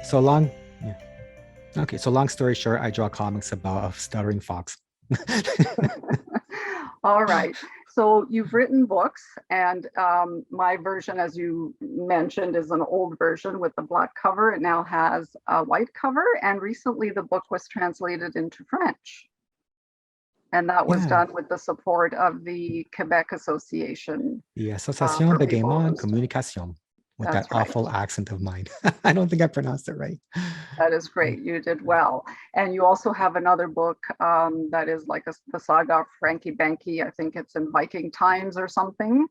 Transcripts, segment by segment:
So long, yeah. Okay, so long story short, I draw comics about a stuttering fox. All right. So you've written books, and my version, as you mentioned, is an old version with the black cover. It now has a white cover, and recently the book was translated into French. And that was Yeah, done with the support of the Quebec Association the Association for de people Gaiement who and study. Communication with that That's right. awful accent of mine. I don't think I pronounced it right. That is great. You did well. And you also have another book that is like the saga of Franky Banky. I think it's in Viking Times or something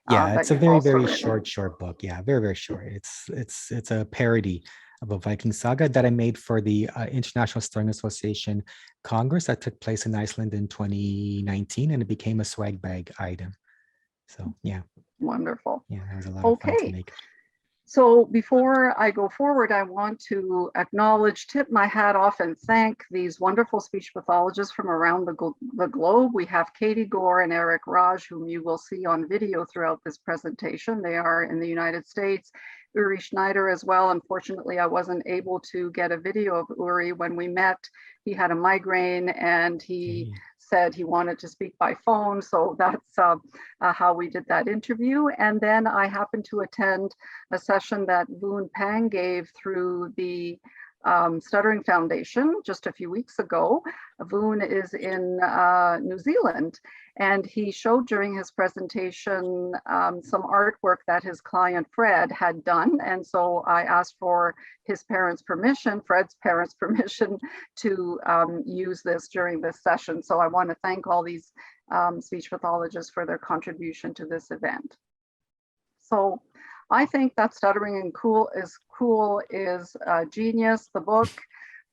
Yeah, that it's a you've very, also very written. short book. Yeah, very, very short. It's a parody of a Viking saga that I made for the International Stuttering Association Congress that took place in Iceland in 2019, and it became a swag bag item. So Wonderful. yeah, that was a lot of fun to Okay. make. So before I go forward, I want to acknowledge, tip my hat off, and thank these wonderful speech pathologists from around the globe. We have Katie Gore and Eric Raj, whom you will see on video throughout this presentation. They are in the United States. Uri Schneider as well. Unfortunately, I wasn't able to get a video of Uri when we met. He had a migraine and he Okay. said he wanted to speak by phone. So that's how we did that interview. And then I happened to attend a session that Boon Pang gave through the Stuttering Foundation just a few weeks ago. Boon is in New Zealand, and he showed during his presentation some artwork that his client Fred had done. And so I asked for his parents' permission, Fred's parents' permission, to use this during this session. So I want to thank all these speech pathologists for their contribution to this event. So I think that Stuttering and Cool is genius, the book,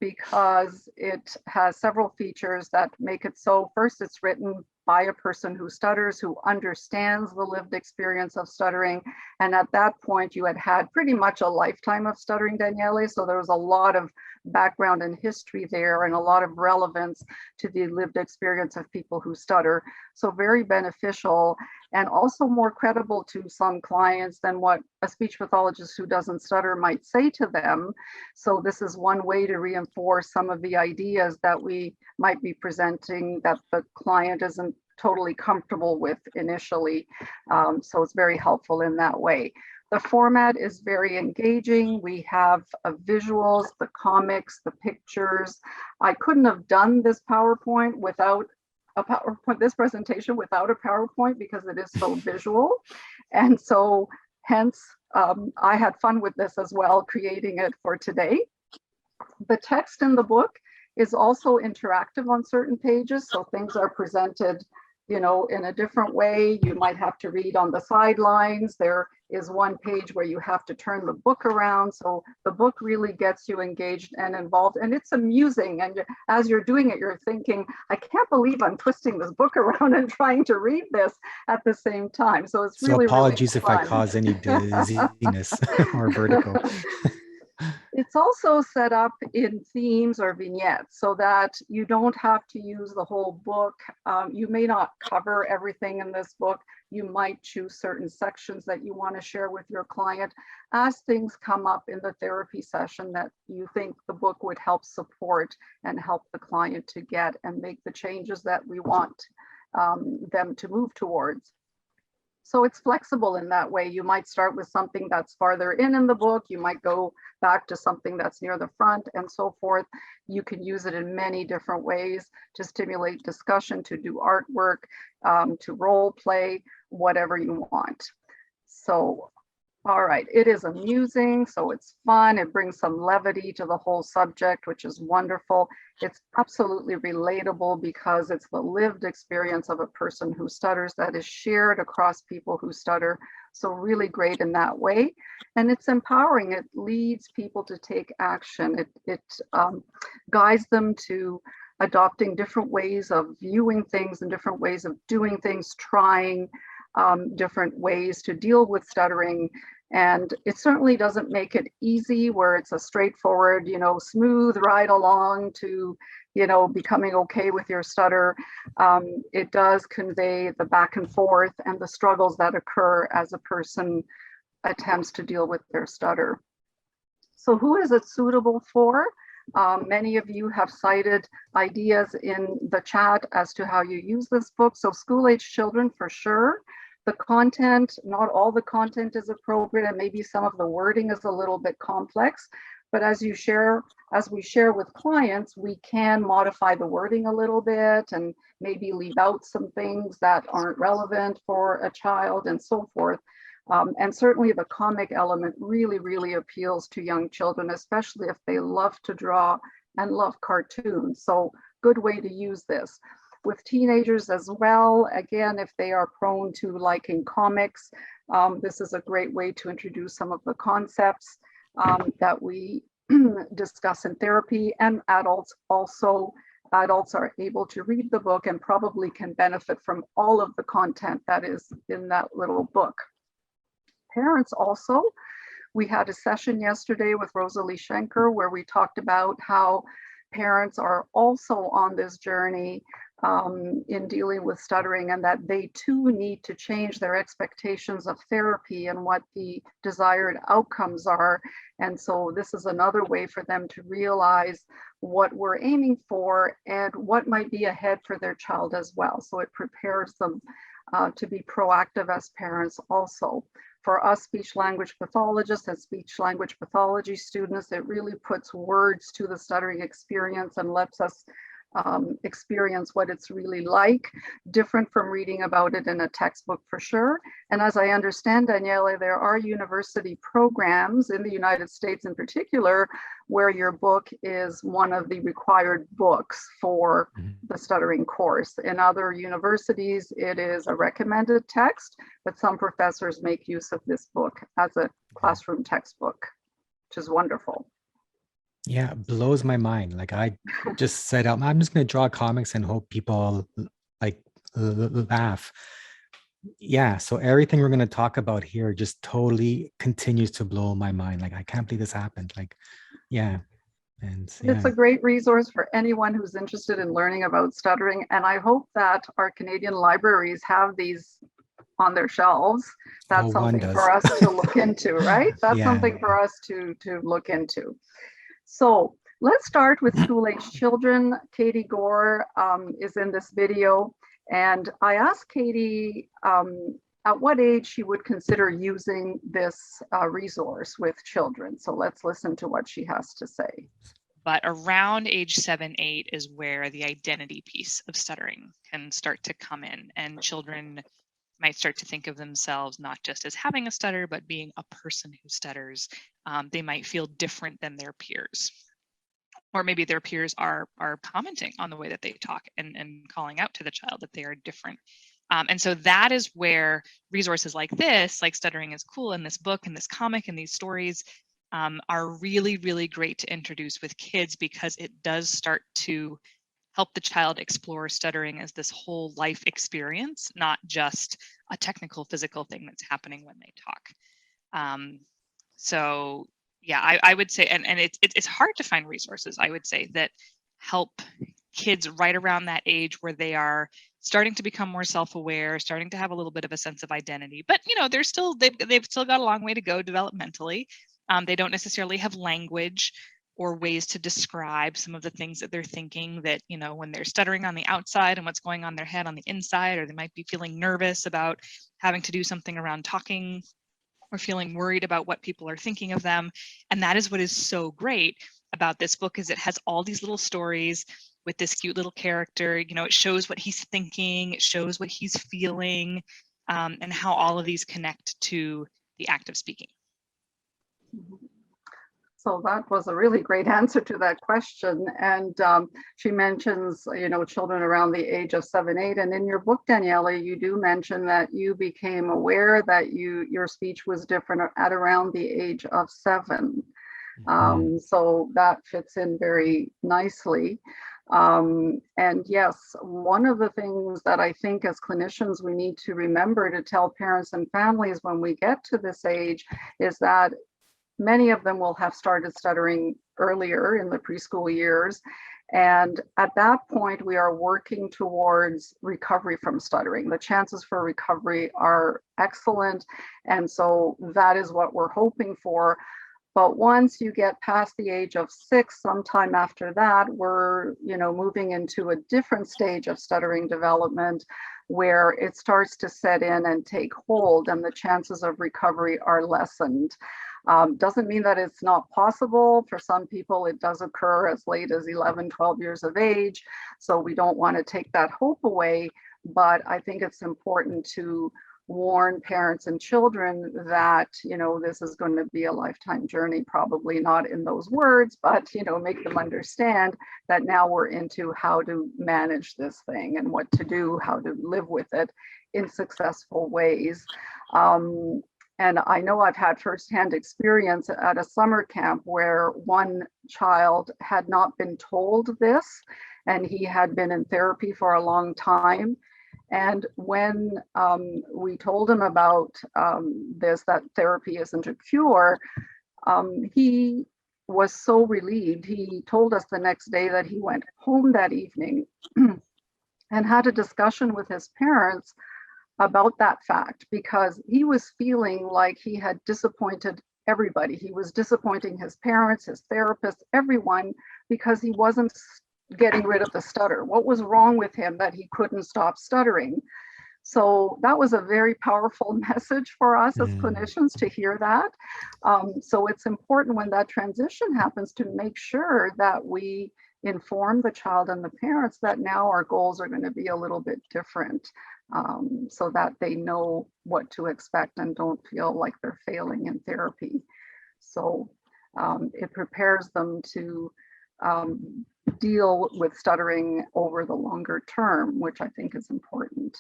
because it has several features that make it so. First, it's written by a person who stutters, who understands the lived experience of stuttering. And at that point, you had pretty much a lifetime of stuttering, Daniele. So there was a lot of background and history there and a lot of relevance to the lived experience of people who stutter. So very beneficial and also more credible to some clients than what a speech pathologist who doesn't stutter might say to them. So this is one way to reinforce some of the ideas that we might be presenting that the client isn't totally comfortable with initially. So it's very helpful in that way. The format is very engaging. We have visuals, the comics, the pictures. I couldn't have done this PowerPoint without this presentation without a PowerPoint because it is so visual. And so hence, I had fun with this as well, creating it for today. The text in the book is also interactive on certain pages. So things are presented, in a different way. You might have to read on the sidelines. There is one page where you have to turn the book around. So the book really gets you engaged and involved, and it's amusing. And as you're doing it, you're thinking, I can't believe I'm twisting this book around and trying to read this at the same time. So it's So really, really apologies if I fun. cause any dizziness or vertigo. It's also set up in themes or vignettes so that you don't have to use the whole book. You may not cover everything in this book. You might choose certain sections that you want to share with your client as things come up in the therapy session that you think the book would help support and help the client to get and make the changes that we want them to move towards. So it's flexible in that way. You might start with something that's farther in the book. You might go back to something that's near the front and so forth. You can use it in many different ways to stimulate discussion, to do artwork, to role play, whatever you want. So all right, it is amusing, so it's fun. It brings some levity to the whole subject, which is wonderful. It's absolutely relatable because it's the lived experience of a person who stutters that is shared across people who stutter. So really great in that way. And it's empowering. It leads people to take action. It guides them to adopting different ways of viewing things and different ways of doing things, trying different ways to deal with stuttering. And it certainly doesn't make it easy where it's a straightforward, smooth ride along to, becoming okay with your stutter. It does convey the back and forth and the struggles that occur as a person attempts to deal with their stutter. So who is it suitable for? Many of you have cited ideas in the chat as to how you use this book. So school-age children for sure. The content, not all the content is appropriate, and maybe some of the wording is a little bit complex. But as we share with clients, we can modify the wording a little bit and maybe leave out some things that aren't relevant for a child and so forth. And certainly the comic element really, really appeals to young children, especially if they love to draw and love cartoons. So good way to use this. With teenagers as well, again, if they are prone to liking comics, this is a great way to introduce some of the concepts that we discuss in therapy. And adults also. Adults are able to read the book and probably can benefit from all of the content that is in that little book. Parents also, we had a session yesterday with Rosalie Schenker where we talked about how parents are also on this journey in dealing with stuttering, and that they too need to change their expectations of therapy and what the desired outcomes are. And so this is another way for them to realize what we're aiming for and what might be ahead for their child as well. So it prepares them to be proactive as parents also. For us speech language pathologists and speech language pathology students, it really puts words to the stuttering experience and lets us experience what it's really like, different from reading about it in a textbook for sure. And as I understand, Daniele, there are university programs in the United States in particular where your book is one of the required books for the stuttering course. In other universities, it is a recommended text, but some professors make use of this book as a classroom textbook, which is wonderful. Yeah, it blows my mind. Like I just said, I'm just going to draw comics and hope people like laugh. Yeah, so everything we're going to talk about here just totally continues to blow my mind. Like I can't believe this happened. Like, yeah. And It's a great resource for anyone who's interested in learning about stuttering. And I hope that our Canadian libraries have these on their shelves. That's something for us to look into, right? That's something for us to look into. So let's start with school-age children. Katie Gore is in this video. And I asked Katie at what age she would consider using this resource with children. So let's listen to what she has to say. But around age 7, 8 is where the identity piece of stuttering can start to come in, and children might start to think of themselves not just as having a stutter, but being a person who stutters. They might feel different than their peers. Or maybe their peers are commenting on the way that they talk and calling out to the child that they are different. And so that is where resources like this, like Stuttering is Cool, and this book and this comic and these stories are really, really great to introduce with kids, because it does start to help the child explore stuttering as this whole life experience, not just a technical physical thing that's happening when they talk. So yeah, I would say, and it's hard to find resources, I would say, that help kids right around that age where they are starting to become more self-aware, starting to have a little bit of a sense of identity. But they've still got a long way to go developmentally. They don't necessarily have language or ways to describe some of the things that they're thinking, that, when they're stuttering on the outside and what's going on in their head on the inside, or they might be feeling nervous about having to do something around talking, or feeling worried about what people are thinking of them. And that is what is so great about this book, is it has all these little stories with this cute little character. It shows what he's thinking, it shows what he's feeling, and how all of these connect to the act of speaking. So that was a really great answer to that question. And she mentions, children around the age of 7, 8. And in your book, Daniele, you do mention that you became aware that your speech was different at around the age of 7. So that fits in very nicely. And yes, one of the things that I think as clinicians we need to remember to tell parents and families when we get to this age is that many of them will have started stuttering earlier in the preschool years. And at that point, we are working towards recovery from stuttering. The chances for recovery are excellent. And so that is what we're hoping for. But once you get past the age of 6, sometime after that, we're, moving into a different stage of stuttering development where it starts to set in and take hold, and the chances of recovery are lessened. Doesn't mean that it's not possible. For some people, it does occur as late as 11, 12 years of age. So we don't want to take that hope away. But I think it's important to warn parents and children that, this is going to be a lifetime journey, probably not in those words, but, make them understand that now we're into how to manage this thing and what to do, how to live with it in successful ways. And I know I've had firsthand experience at a summer camp where one child had not been told this, and he had been in therapy for a long time. And when we told him about that therapy isn't a cure, he was so relieved. He told us the next day that he went home that evening and had a discussion with his parents about that fact, because he was feeling like he had disappointed everybody. He was disappointing his parents, his therapist, everyone, because he wasn't getting rid of the stutter. What was wrong with him that he couldn't stop stuttering? So that was a very powerful message for us as clinicians to hear that. So it's important when that transition happens to make sure that we inform the child and the parents that now our goals are going to be a little bit different, so that they know what to expect and don't feel like they're failing in therapy. So it prepares them to deal with stuttering over the longer term, which I think is important.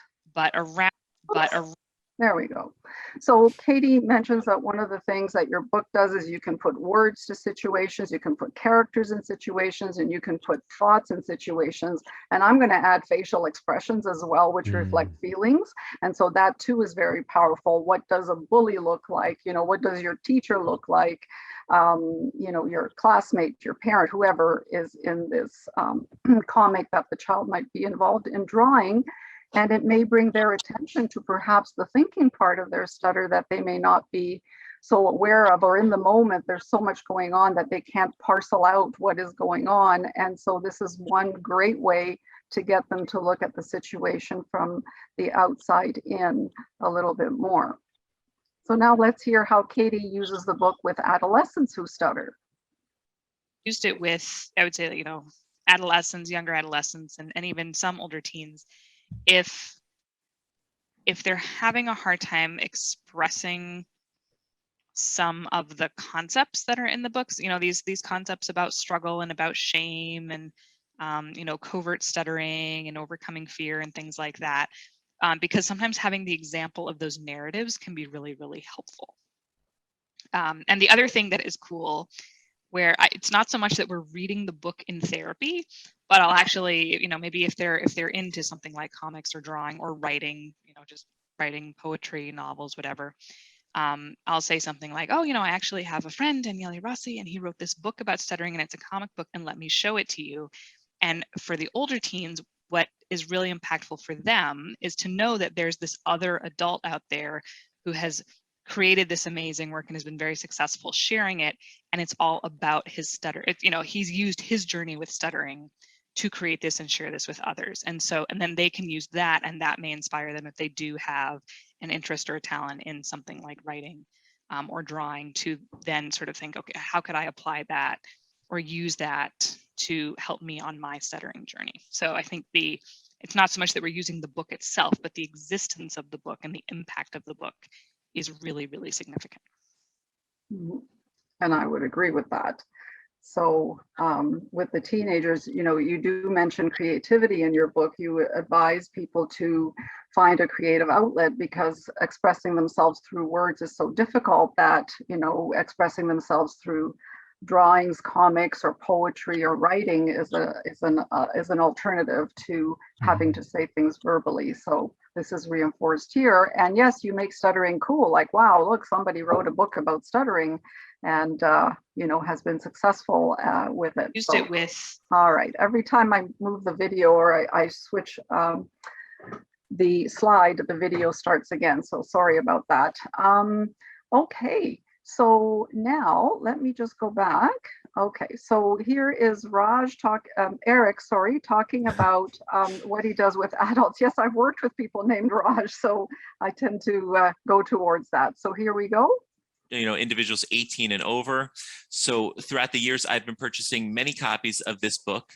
There we go. So Katie mentions that one of the things that your book does is you can put words to situations, you can put characters in situations, and you can put thoughts in situations. And I'm going to add facial expressions as well, which reflect feelings. And so that too is very powerful. What does a bully look like? What does your teacher look like? Your classmate, your parent, whoever is in this comic that the child might be involved in drawing. And it may bring their attention to perhaps the thinking part of their stutter that they may not be so aware of, or in the moment, there's so much going on that they can't parcel out what is going on. And so this is one great way to get them to look at the situation from the outside in a little bit more. So now let's hear how Katie uses the book with adolescents who stutter. Used it with, I would say, adolescents, younger adolescents, and even some older teens. If they're having a hard time expressing some of the concepts that are in the books, these concepts about struggle and about shame and covert stuttering and overcoming fear and things like that, because sometimes having the example of those narratives can be really, really helpful. And the other thing that is cool, where it's not so much that we're reading the book in therapy, but I'll actually, maybe if they're into something like comics or drawing or writing, just writing poetry, novels, whatever, I'll say something like, oh, I actually have a friend, Daniele Rossi, and he wrote this book about stuttering, and it's a comic book, and let me show it to you. And for the older teens, what is really impactful for them is to know that there's this other adult out there who has created this amazing work and has been very successful sharing it, and it's all about his stutter. He's used his journey with stuttering to create this and share this with others, and then they can use that, and that may inspire them if they do have an interest or a talent in something like writing or drawing, to then sort of think, okay, how could I apply that or use that to help me on my stuttering journey? So I think it's not so much that we're using the book itself, but the existence of the book and the impact of the book is really, really significant. And I would agree with that. So with the teenagers, you do mention creativity in your book. You advise people to find a creative outlet because expressing themselves through words is so difficult that, expressing themselves through drawings, comics, or poetry or writing is an alternative to having to say things verbally. So this is reinforced here. And yes, you make stuttering cool. Like, wow, look, somebody wrote a book about stuttering and has been successful with it. Used it with. All right. Every time I move the video or I switch the slide, the video starts again. So sorry about that. Okay. So now let me just go back. Okay, so here is Eric, sorry, talking about what he does with adults. Yes, I've worked with people named Raj, so I tend to go towards that. So here we go. Individuals 18 and over. So throughout the years, I've been purchasing many copies of this book,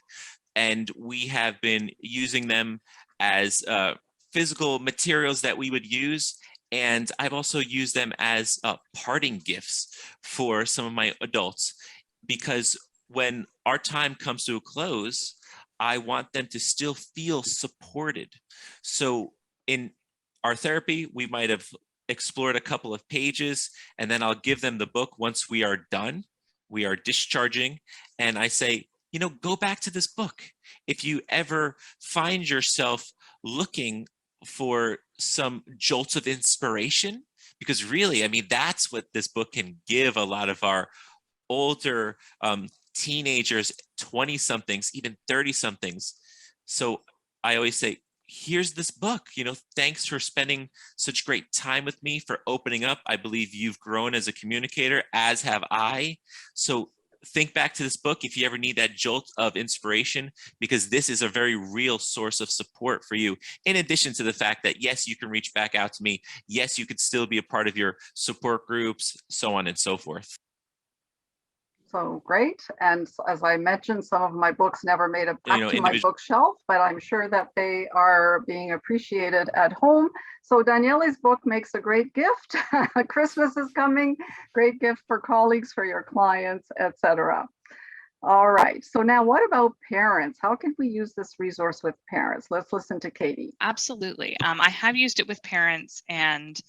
and we have been using them as physical materials that we would use. And I've also used them as parting gifts for some of my adults, because when our time comes to a close, I want them to still feel supported. So in our therapy, we might have explored a couple of pages, and then I'll give them the book once we are done, we are discharging, and I say, go back to this book. If you ever find yourself looking for some jolts of inspiration, because really, that's what this book can give a lot of our older teenagers, 20-somethings, even 30-somethings. So I always say, here's this book, thanks for spending such great time with me, for opening up. I believe you've grown as a communicator, as have I. So think back to this book if you ever need that jolt of inspiration, because this is a very real source of support for you. In addition to the fact that, yes, you can reach back out to me. Yes, you could still be a part of your support groups, so on and so forth. So great. And as I mentioned, some of my books never made it back to my bookshelf, but I'm sure that they are being appreciated at home. So Daniele's book makes a great gift. Christmas is coming, great gift for colleagues, for your clients, etc. All right. So now what about parents? How can we use this resource with parents? Let's listen to Katie. Absolutely. I have used it with parents, and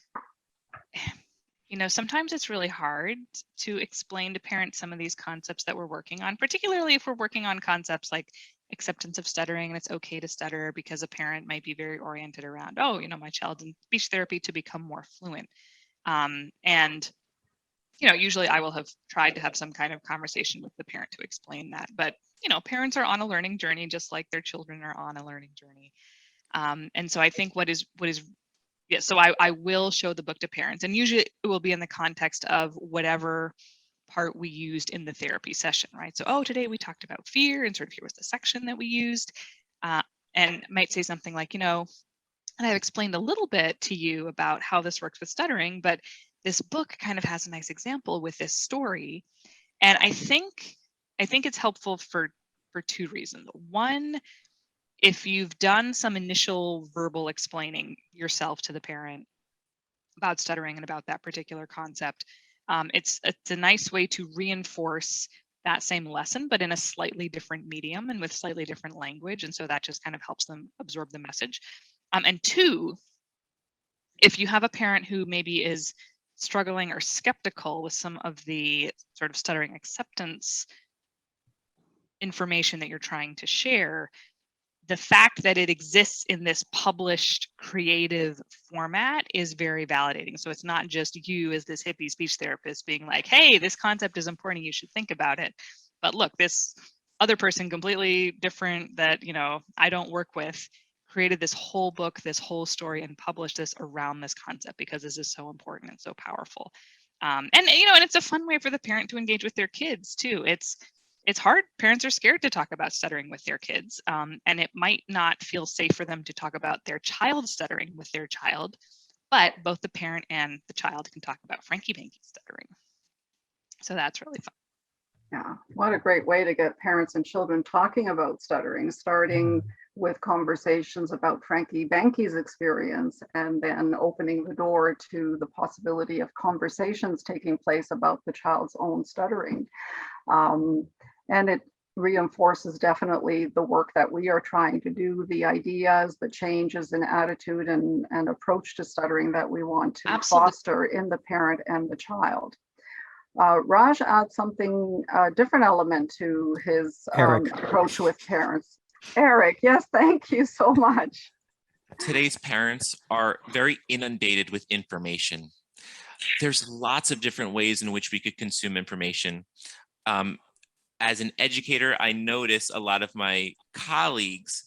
sometimes it's really hard to explain to parents some of these concepts that we're working on, particularly if we're working on concepts like acceptance of stuttering, and it's okay to stutter, because a parent might be very oriented around, my child's in speech therapy to become more fluent. And usually I will have tried to have some kind of conversation with the parent to explain that. But, parents are on a learning journey, just like their children are on a learning journey. And so I think so I will show the book to parents, and usually it will be in the context of whatever part we used in the therapy session, right? So, today we talked about fear, and sort of here was the section that we used, and might say something like, and I've explained a little bit to you about how this works with stuttering, but this book kind of has a nice example with this story. And I think it's helpful for two reasons. One, if you've done some initial verbal explaining yourself to the parent about stuttering and about that particular concept, it's a nice way to reinforce that same lesson, but in a slightly different medium and with slightly different language. And so that just kind of helps them absorb the message. And two, if you have a parent who maybe is struggling or skeptical with some of the sort of stuttering acceptance information that you're trying to share, the fact that it exists in this published creative format is very validating. So it's not just you as this hippie speech therapist being like, hey, this concept is important, you should think about it. But look, this other person completely different that, I don't work with, created this whole book, this whole story, and published this around this concept because this is so important and so powerful. And it's a fun way for the parent to engage with their kids too. It's hard. Parents are scared to talk about stuttering with their kids, and it might not feel safe for them to talk about their child stuttering with their child, but both the parent and the child can talk about Franky Banky stuttering. So that's really fun. Yeah, what a great way to get parents and children talking about stuttering, starting with conversations about Franky Banky's experience, and then opening the door to the possibility of conversations taking place about the child's own stuttering. And it reinforces definitely the work that we are trying to do, the ideas, the changes in attitude and approach to stuttering that we want to foster in the parent and the child. Raj adds something, a different element to his approach with parents. Eric, yes, thank you so much. Today's parents are very inundated with information. There's lots of different ways in which we could consume information. As an educator, I notice a lot of my colleagues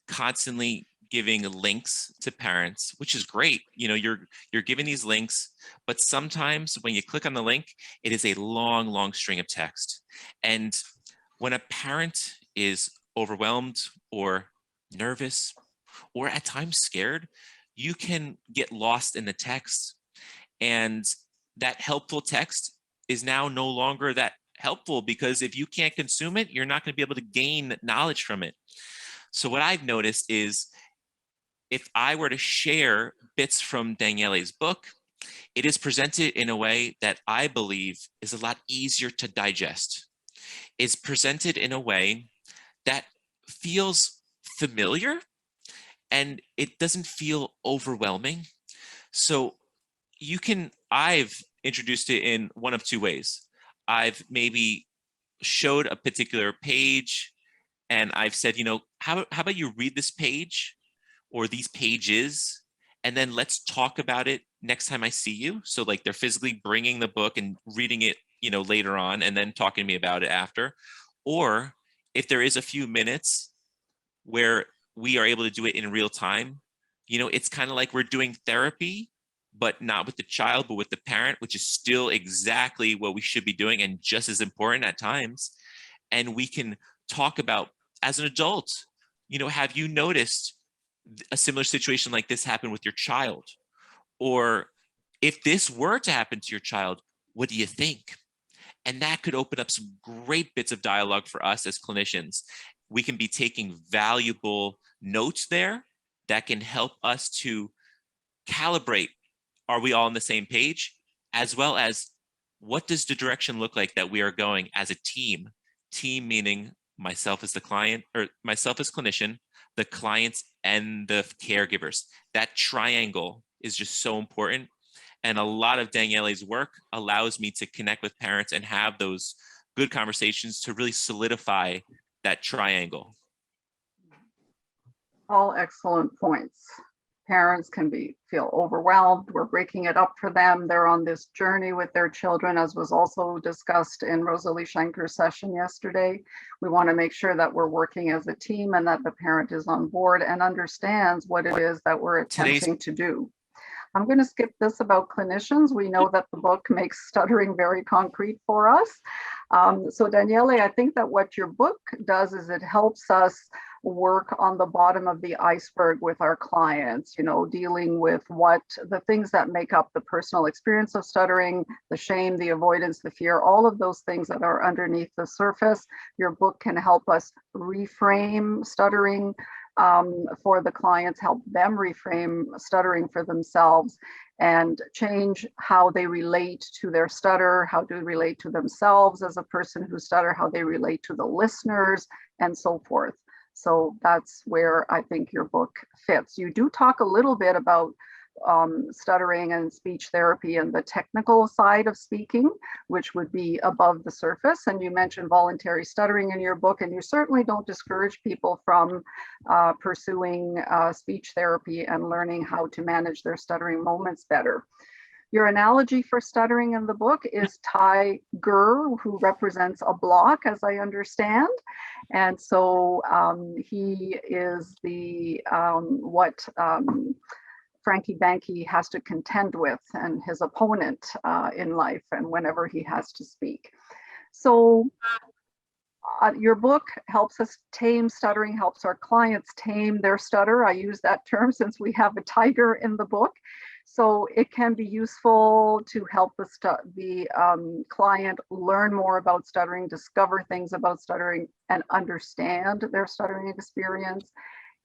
constantly giving links to parents, which is great. You know, you're giving these links, but sometimes when you click on the link, it is a long string of text. And when a parent is overwhelmed or nervous or at times scared, you can get lost in the text. And that helpful text is now no longer that helpful, because if you can't consume it, you're not going to be able to gain knowledge from it. So what I've noticed is, if I were to share bits from Daniele's book, it is presented in a way that I believe is a lot easier to digest. It's presented in a way that feels familiar and it doesn't feel overwhelming. So I've introduced it in one of two ways. I've maybe showed a particular page and I've said, you know, how about you read this page or these pages, and then let's talk about it next time I see you. So like they're physically bringing the book and reading it, you know, later on, and then talking to me about it after. Or if there is a few minutes where we are able to do it in real time, you know, it's kind of like we're doing therapy, but not with the child, but with the parent, which is still exactly what we should be doing and just as important at times. And we can talk about, as an adult, you know, have you noticed a similar situation like this happen with your child? Or if this were to happen to your child, what do you think? And that could open up some great bits of dialogue for us as clinicians. We can be taking valuable notes there that can help us to calibrate, are we all on the same page? As well as, what does the direction look like that we are going as a team? Team meaning myself as the client, or myself as clinician, the clients and the caregivers. That triangle is just so important. And a lot of Daniele's work allows me to connect with parents and have those good conversations to really solidify that triangle. All excellent points. Parents can feel overwhelmed. We're breaking it up for them. They're on this journey with their children, as was also discussed in Rosalie Schenker's session yesterday. We want to make sure that we're working as a team and that the parent is on board and understands what it is that we're attempting to do. I'm going to skip this about clinicians. We know that the book makes stuttering very concrete for us. So Daniele, I think that what your book does is it helps us work on the bottom of the iceberg with our clients, you know, dealing with what the things that make up the personal experience of stuttering, the shame, the avoidance, the fear, all of those things that are underneath the surface. Your book can help us reframe stuttering for the clients, help them reframe stuttering for themselves, and change how they relate to their stutter, how to relate to themselves as a person who stutter, how they relate to the listeners, and so forth. So that's where I think your book fits. You do talk a little bit about stuttering and speech therapy and the technical side of speaking, which would be above the surface. And you mentioned voluntary stuttering in your book, and you certainly don't discourage people from pursuing speech therapy and learning how to manage their stuttering moments better. Your analogy for stuttering in the book is tiger, who represents a block, as I understand. And so he is the what Franky Banky has to contend with, and his opponent in life, and whenever he has to speak. So your book helps us tame stuttering, helps our clients tame their stutter. I use that term since we have a tiger in the book. So it can be useful to help the client learn more about stuttering, discover things about stuttering, and understand their stuttering experience.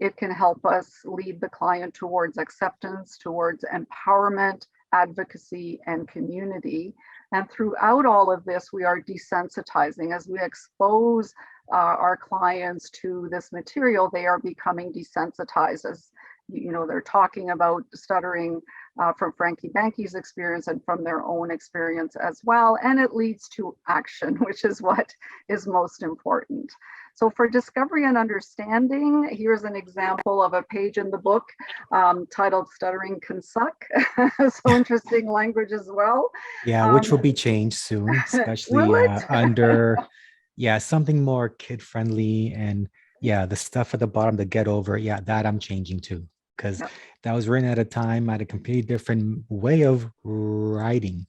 It can help us lead the client towards acceptance, towards empowerment, advocacy, and community. And throughout all of this, we are desensitizing. As we expose our clients to this material, they are becoming desensitized. As you know, they're talking about stuttering from Franky Banky's experience and from their own experience as well. And it leads to action, which is what is most important. So for discovery and understanding, here's an example of a page in the book titled Stuttering Can Suck. So interesting language as well. Yeah, which will be changed soon, especially under, yeah, something more kid-friendly and Yeah, the stuff at the bottom, the get over it, yeah, that I'm changing too. Because Yep. that was written at a time, at a completely different way of writing.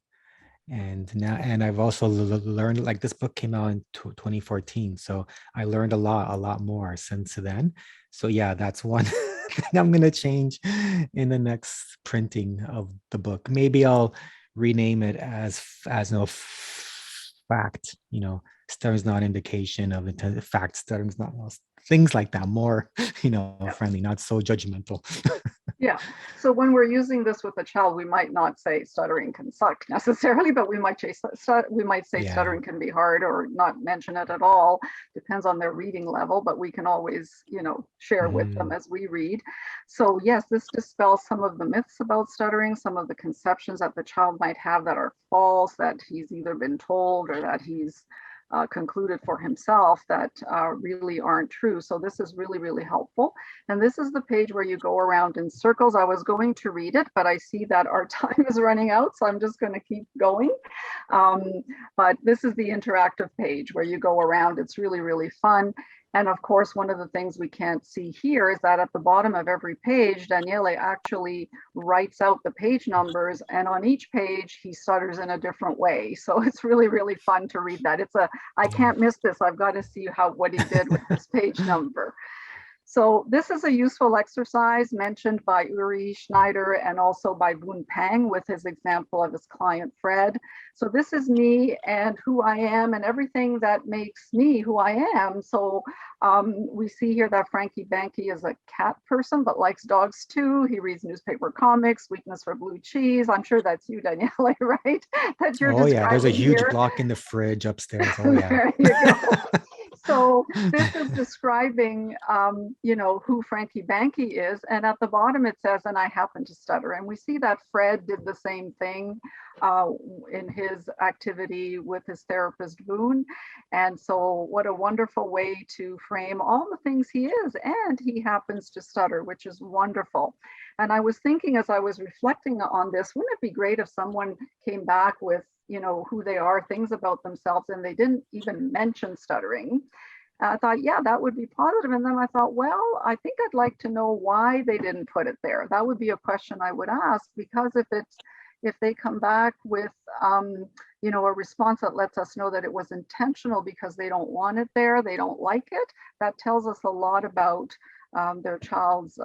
And now, and I've also learned, like this book came out in 2014. So I learned a lot more since then. So yeah, that's one thing I'm gonna change in the next printing of the book. Maybe I'll rename it as no fact, stuttering's not indication of intent, fact, stuttering's not, things like that, more, friendly, not so judgmental. Yeah. So when we're using this with a child, we might not say stuttering can suck necessarily, but we might say Yeah. stuttering can be hard, or not mention it at all. Depends on their reading level, but we can always, share with them as we read. So yes, this dispels some of the myths about stuttering, some of the conceptions that the child might have that are false, that he's either been told or that he's concluded for himself, that really aren't true. So this is really, really helpful. And this is the page where you go around in circles. I was going to read it, but I see that our time is running out, so I'm just going to keep going. But this is the interactive page where you go around. It's really, really fun. And of course, one of the things we can't see here is that at the bottom of every page, Daniele actually writes out the page numbers, and on each page, he stutters in a different way. So it's really, really fun to read that. I can't miss this. I've got to see what he did with this page number. So this is a useful exercise mentioned by Uri Schneider and also by Boon Pang with his example of his client, Fred. So this is me and who I am and everything that makes me who I am. So we see here that Franky Banky is a cat person, but likes dogs too. He reads newspaper comics, weakness for blue cheese. I'm sure that's you, Daniele, right? That you're yeah, there's a describing huge here. block in the fridge upstairs. Oh yeah. There you go. So this is describing, who Franky Banky is. And at the bottom it says, and I happen to stutter. And we see that Fred did the same thing in his activity with his therapist, Boone. And so what a wonderful way to frame all the things he is. And he happens to stutter, which is wonderful. And I was thinking as I was reflecting on this, wouldn't it be great if someone came back with, who they are, things about themselves, and they didn't even mention stuttering. I thought, yeah, that would be positive. And then I thought, well, I think I'd like to know why they didn't put it there. That would be a question I would ask, because if they come back with, a response that lets us know that it was intentional because they don't want it there, they don't like it, that tells us a lot about their child's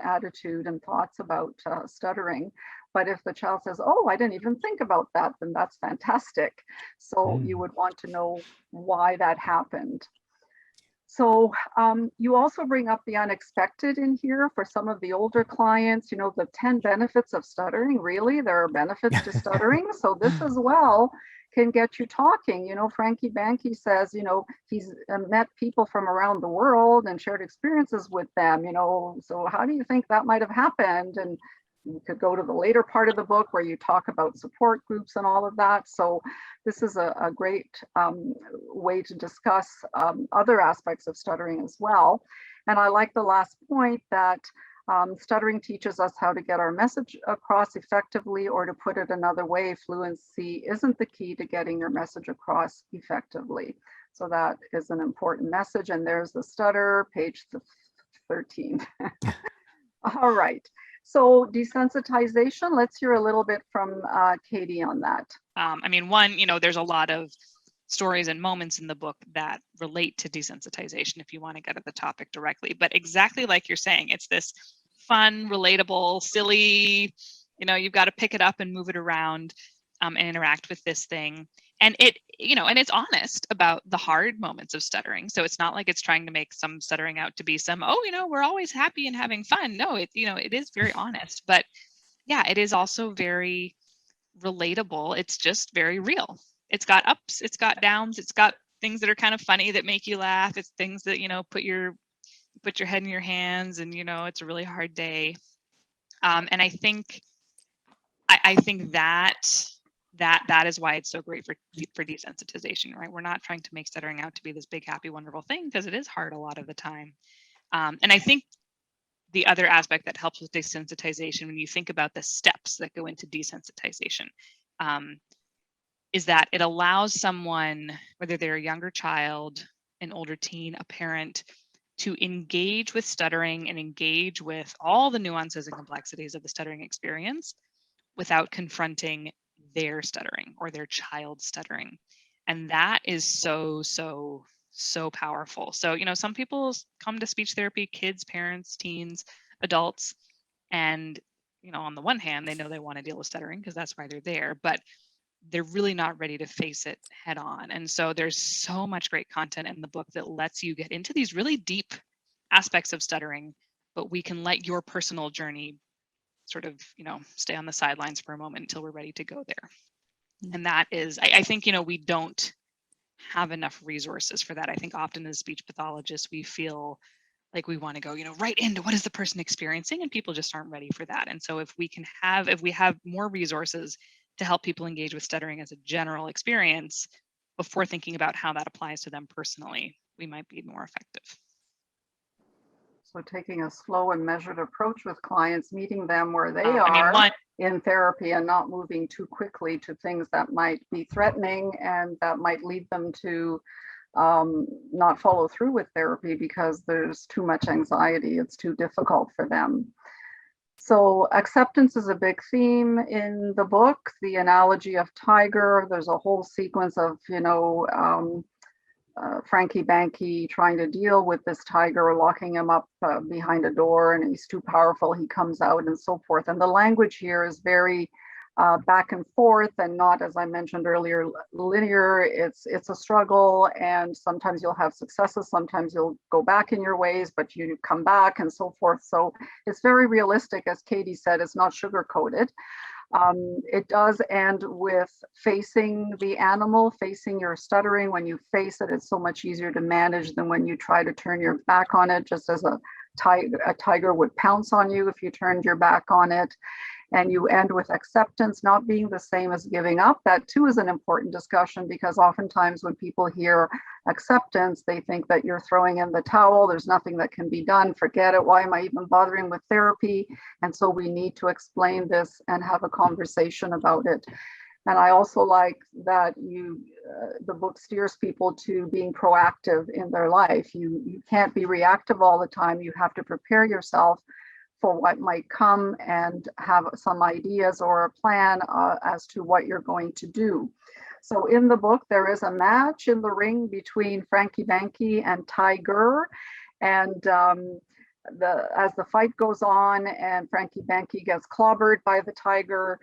attitude and thoughts about stuttering. But if the child says, oh, I didn't even think about that, then that's fantastic. So you would want to know why that happened. So you also bring up the unexpected in here for some of the older clients, the 10 benefits of stuttering. Really, there are benefits to stuttering. So this as well can get you talking. Franky Banky says, he's met people from around the world and shared experiences with them, so how do you think that might have happened? And you could go to the later part of the book where you talk about support groups and all of that. So this is a great way to discuss other aspects of stuttering as well. And I like the last point that stuttering teaches us how to get our message across effectively, or to put it another way, fluency isn't the key to getting your message across effectively. So that is an important message. And there's the stutter, page 13. All right. So desensitization, let's hear a little bit from Katie on that. There's a lot of stories and moments in the book that relate to desensitization if you want to get at the topic directly. But exactly like you're saying, it's this fun, relatable, silly, you've got to pick it up and move it around and interact with this thing. And and it's honest about the hard moments of stuttering. So it's not like it's trying to make some stuttering out to be some, we're always happy and having fun. No, it is very honest, but yeah, it is also very relatable. It's just very real. It's got ups, it's got downs, it's got things that are kind of funny that make you laugh. It's things that, put your head in your hands and, it's a really hard day. And I think that is why it's so great for desensitization, right? We're not trying to make stuttering out to be this big, happy, wonderful thing, because it is hard a lot of the time. And I think the other aspect that helps with desensitization, when you think about the steps that go into desensitization, is that it allows someone, whether they're a younger child, an older teen, a parent, to engage with stuttering and engage with all the nuances and complexities of the stuttering experience without confronting their stuttering or their child's stuttering. And that is so, so, so powerful. So, you know, some people come to speech therapy, kids, parents, teens, adults, and, you know, on the one hand, they know they want to deal with stuttering because that's why they're there, but they're really not ready to face it head on. And so there's so much great content in the book that lets you get into these really deep aspects of stuttering, but we can let your personal journey sort of, you know, stay on the sidelines for a moment until we're ready to go there. And that is, I think, you know, we don't have enough resources for that. I think often as speech pathologists, we feel like we want to go, you know, right into what is the person experiencing, and people just aren't ready for that. And so if we have more resources to help people engage with stuttering as a general experience before thinking about how that applies to them personally, we might be more effective. So taking a slow and measured approach with clients, meeting them where they are in therapy and not moving too quickly to things that might be threatening and that might lead them to not follow through with therapy because there's too much anxiety. It's too difficult for them. So acceptance is a big theme in the book. The analogy of tiger, there's a whole sequence of, you know, Franky Banky trying to deal with this tiger, locking him up behind a door, and he's too powerful, he comes out, and so forth. And the language here is very back and forth and not, as I mentioned earlier, linear. It's a struggle, and sometimes you'll have successes, sometimes you'll go back in your ways, but you come back and so forth. So it's very realistic, as Katie said, it's not sugar-coated. It does end with facing the animal, facing your stuttering. When you face it, it's so much easier to manage than when you try to turn your back on it, just as a tiger would pounce on you if you turned your back on it. And you end with acceptance not being the same as giving up. That too is an important discussion, because oftentimes when people hear acceptance, they think that you're throwing in the towel. There's nothing that can be done. Forget it. Why am I even bothering with therapy? And so we need to explain this and have a conversation about it. And I also like that the book steers people to being proactive in their life. You can't be reactive all the time. You have to prepare yourself for what might come and have some ideas or a plan as to what you're going to do. So in the book, there is a match in the ring between Franky Banky and Tiger. And as the fight goes on and Franky Banky gets clobbered by the tiger,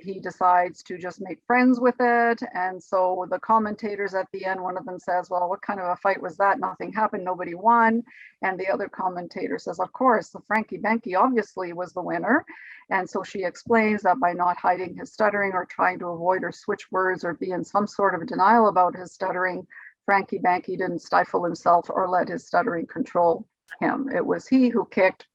he decides to just make friends with it. And so the commentators at the end, one of them says, well, what kind of a fight was that? Nothing happened, nobody won. And the other commentator says, of course, the Franky Banky obviously was the winner. And so she explains that by not hiding his stuttering or trying to avoid or switch words or be in some sort of denial about his stuttering, Franky Banky didn't stifle himself or let his stuttering control him. It was he who kicked.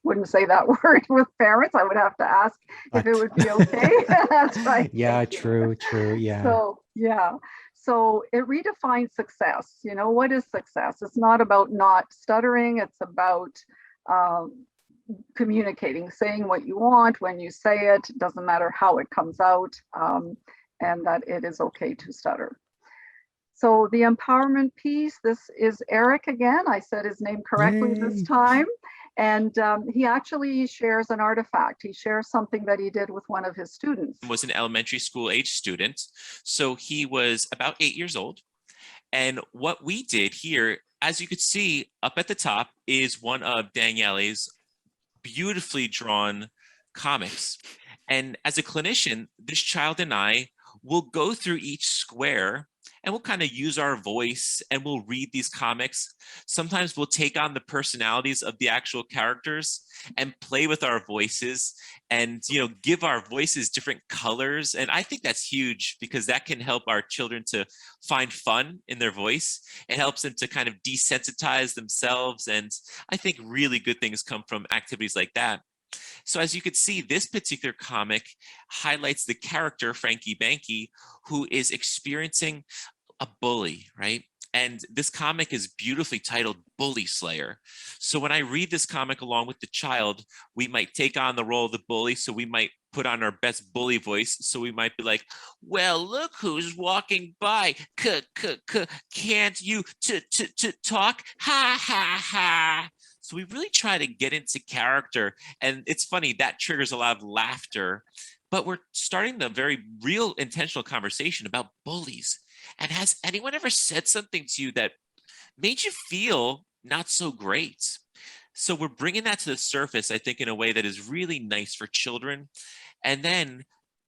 Wouldn't say that word with parents. I would have to ask if it would be okay. That's right. Yeah, true. Yeah. So yeah. So it redefines success. You know, what is success? It's not about not stuttering. It's about communicating, saying what you want when you say it. It doesn't matter how it comes out, and that it is okay to stutter. So the empowerment piece, this is Eric again. I said his name correctly this time. And he actually shares an artifact. He shares something that he did with one of his students. Was an elementary school age student. So he was about 8 years old. And what we did here, as you could see up at the top, is one of Daniele's beautifully drawn comics. And as a clinician, this child and I will go through each square and we'll kind of use our voice and we'll read these comics. Sometimes we'll take on the personalities of the actual characters and play with our voices and, you know, give our voices different colors. And I think that's huge because that can help our children to find fun in their voice. It helps them to kind of desensitize themselves. And I think really good things come from activities like that. So as you could see, this particular comic highlights the character, Franky Banky, who is experiencing a bully, right? And this comic is beautifully titled Bully Slayer. So when I read this comic along with the child, we might take on the role of the bully. So we might put on our best bully voice. So we might be like, well, look who's walking by. Can't you talk? Ha, ha, ha. So we really try to get into character. And it's funny, that triggers a lot of laughter. But we're starting the very real intentional conversation about bullies. And has anyone ever said something to you that made you feel not so great? So we're bringing that to the surface, I think, in a way that is really nice for children. And then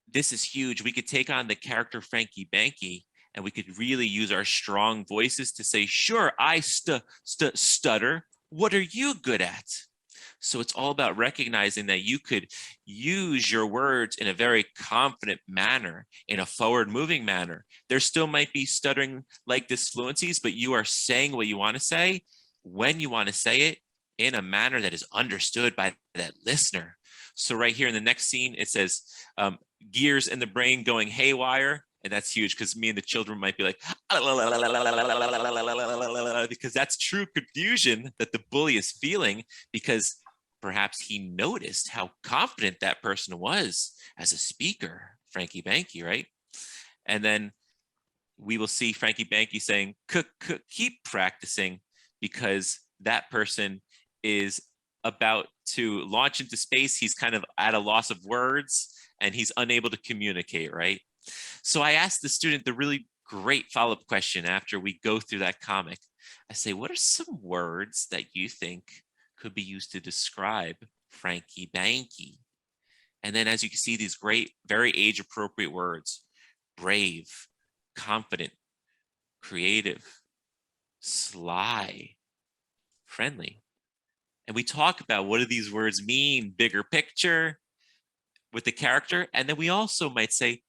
this is huge. We could take on the character Franky Banky, and we could really use our strong voices to say, sure, I stutter. What are you good at? So it's all about recognizing that you could use your words in a very confident manner, in a forward moving manner. There still might be stuttering like disfluencies, but you are saying what you want to say when you want to say it in a manner that is understood by that listener. So right here in the next scene, it says gears in the brain going haywire. And that's huge because me and the children might be like, because that's true confusion that the bully is feeling, because perhaps he noticed how confident that person was as a speaker, Franky Banky, right? And then we will see Franky Banky saying, keep practicing, because that person is about to launch into space. He's kind of at a loss of words and he's unable to communicate, right? So I asked the student the really great follow-up question after we go through that comic. I say, what are some words that you think could be used to describe Franky Banky? And then as you can see, these great, very age-appropriate words: brave, confident, creative, sly, friendly. And we talk about what do these words mean, bigger picture with the character. And then we also might say,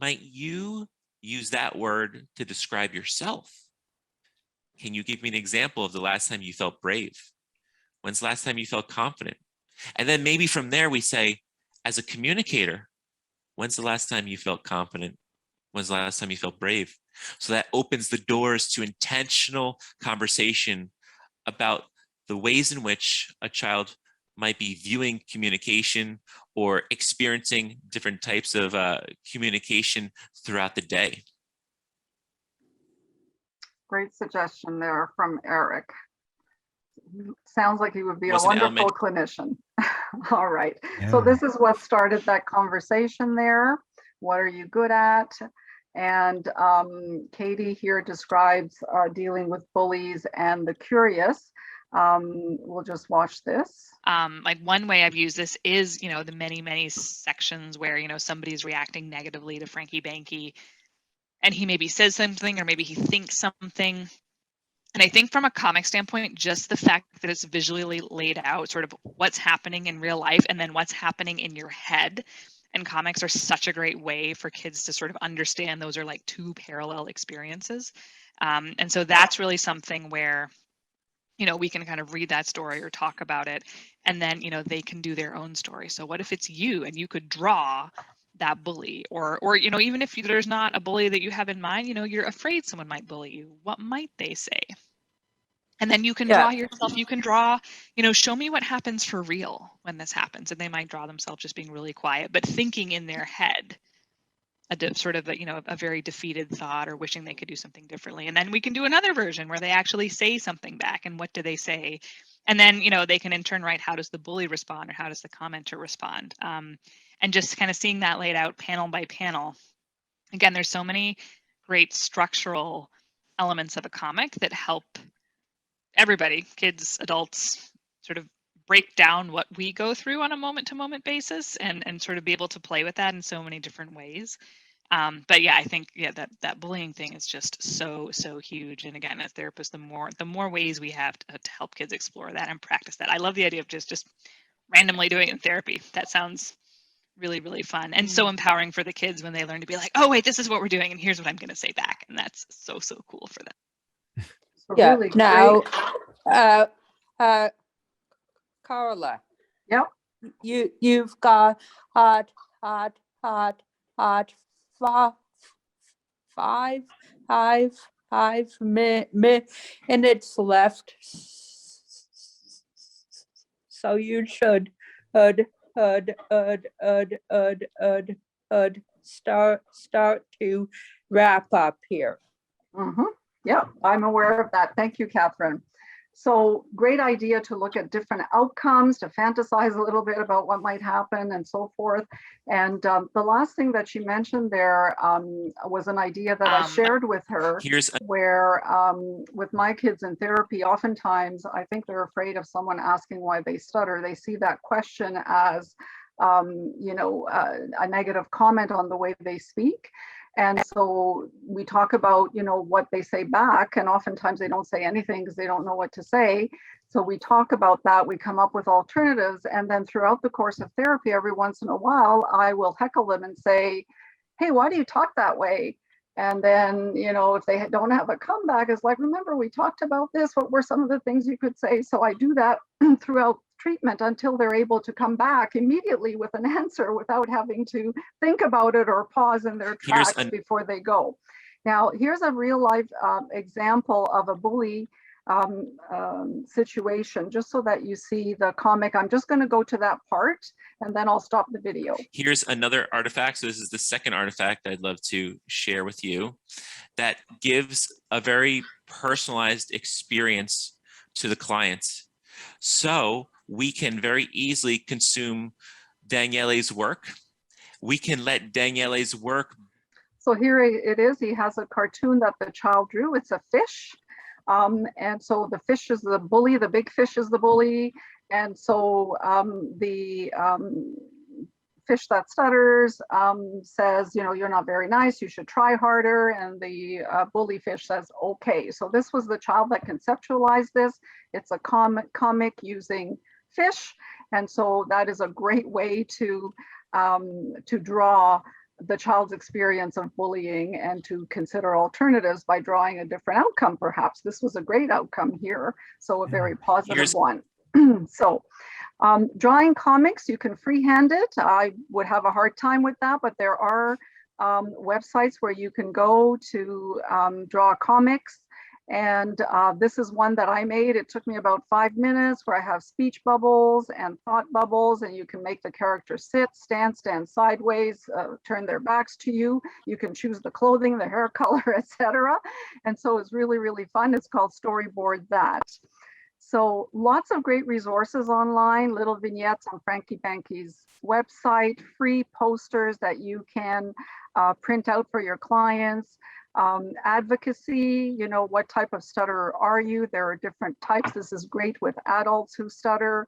might you use that word to describe yourself? Can you give me an example of the last time you felt brave? When's the last time you felt confident? And then maybe from there we say, as a communicator, when's the last time you felt confident? When's the last time you felt brave? So that opens the doors to intentional conversation about the ways in which a child might be viewing communication or experiencing different types of communication throughout the day. Great suggestion there from Eric. Sounds like he would be a Was an wonderful clinician. All right. Yeah. So this is what started that conversation there. What are you good at? And Katie here describes dealing with bullies and the curious. We'll just watch this. Like one way I've used this is, you know, the many sections where, you know, somebody's reacting negatively to Franky Banky and he maybe says something or maybe he thinks something. And I think from a comic standpoint, just the fact that it's visually laid out, sort of what's happening in real life and then what's happening in your head. And comics are such a great way for kids to sort of understand those are like two parallel experiences. And so that's really something where, you know, we can kind of read that story or talk about it, and then, you know, they can do their own story. So what if it's you and you could draw that bully, or, you know, even if there's not a bully that you have in mind, you know, you're afraid someone might bully you. What might they say? And then you can draw yourself, you can draw, you know, show me what happens for real when this happens. And they might draw themselves just being really quiet, but thinking in their head, sort of, you know, a very defeated thought or wishing they could do something differently. And then we can do another version where they actually say something back. And what do they say? And then, you know, they can in turn write, how does the bully respond or how does the commenter respond? And just kind of seeing that laid out panel by panel. Again, there's so many great structural elements of a comic that help everybody, kids, adults, sort of break down what we go through on a moment-to-moment basis and sort of be able to play with that in so many different ways. But yeah, I think that bullying thing is just so huge. And again, as therapists, the more ways we have to help kids explore that and practice that. I love the idea of just randomly doing it in therapy. That sounds really fun and so empowering for the kids when they learn to be like, oh wait, this is what we're doing and here's what I'm going to say back. And that's so cool for them. So Yeah. really Now, great. Carla. Yep. You've got had 5 minutes left. So you should start to wrap up here. Yeah, I'm aware of that. Thank you, Catherine. So great idea to look at different outcomes, to fantasize a little bit about what might happen and so forth. And the last thing that she mentioned there was an idea that I shared with her, where with my kids in therapy, oftentimes I think they're afraid of someone asking why they stutter. They see that question as a negative comment on the way they speak. And so we talk about, what they say back, and oftentimes they don't say anything because they don't know what to say. So we talk about that, we come up with alternatives. And then throughout the course of therapy, every once in a while, I will heckle them and say, hey, why do you talk that way? And then, if they don't have a comeback, it's like, remember, we talked about this. What were some of the things you could say? So I do that throughout treatment until they're able to come back immediately with an answer without having to think about it or pause in their tracks before they go. Now, here's a real life example of a bully situation, just so that you see the comic. I'm just going to go to that part and then I'll stop the video. Here's another artifact. So this is the second artifact I'd love to share with you that gives a very personalized experience to the clients. So we can very easily consume Daniele's work. We can let Daniele's work. So here it is. He has a cartoon that the child drew. It's a fish. And so the fish is the bully, the big fish is the bully. And so the fish that stutters says, you're not very nice, you should try harder. And the bully fish says, okay. So this was the child that conceptualized this. It's a comic using fish. And so that is a great way to draw the child's experience of bullying and to consider alternatives by drawing a different outcome. Perhaps this was a great outcome here, so a very positive one. So drawing comics, you can freehand it. I would have a hard time with that, but there are websites where you can go to draw comics. And this is one that I made. It took me about 5 minutes, where I have speech bubbles and thought bubbles, and you can make the character sit, stand sideways, turn their backs to you. You can choose the clothing, the hair color, etc. And so it's really, really fun. It's called Storyboard That. So lots of great resources online, little vignettes on Franky Banky's website, free posters that you can print out for your clients. Advocacy, what type of stutterer are you? There are different types. This is great with adults who stutter.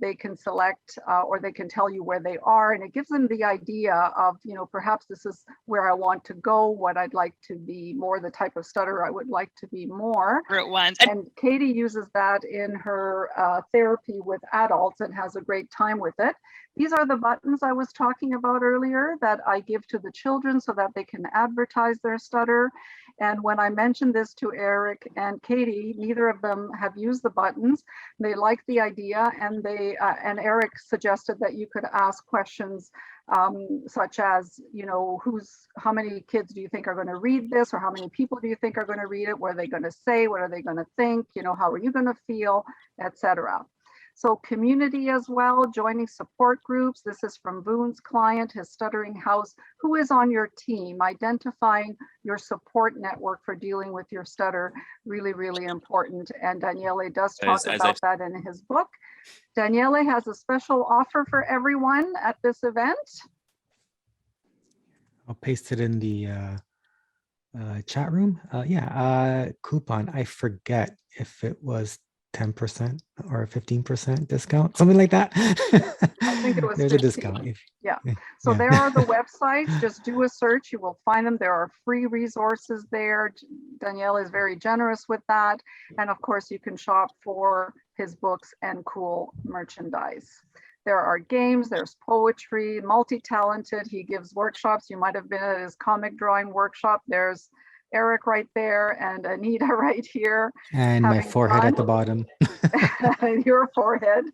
They can select or they can tell you where they are, and it gives them the idea of, perhaps this is where I want to go, what I'd like to be more, the type of stutterer I would like to be more. And Katie uses that in her therapy with adults and has a great time with it. These are the buttons I was talking about earlier that I give to the children so that they can advertise their stutter. And when I mentioned this to Eric and Katie, neither of them have used the buttons. They like the idea, and and Eric suggested that you could ask questions such as, how many kids do you think are going to read this, or how many people do you think are going to read it? What are they going to say? What are they going to think? How are you going to feel, etc. So community as well, joining support groups. This is from Boone's client, his stuttering house. Who is on your team? Identifying your support network for dealing with your stutter, really, really important. And Daniele does talk about that in his book. Daniele has a special offer for everyone at this event. I'll paste it in the chat room. Coupon. I forget if it was 10% or 15% discount, something like that. I think it was There's 15. a discount. So there are the websites. Just do a search. You will find them. There are free resources there. Daniele is very generous with that. And of course, you can shop for his books and cool merchandise. There are games, there's poetry, multi-talented. He gives workshops. You might have been at his comic drawing workshop. There's Eric right there and Anita right here. And my forehead at the bottom. Your forehead.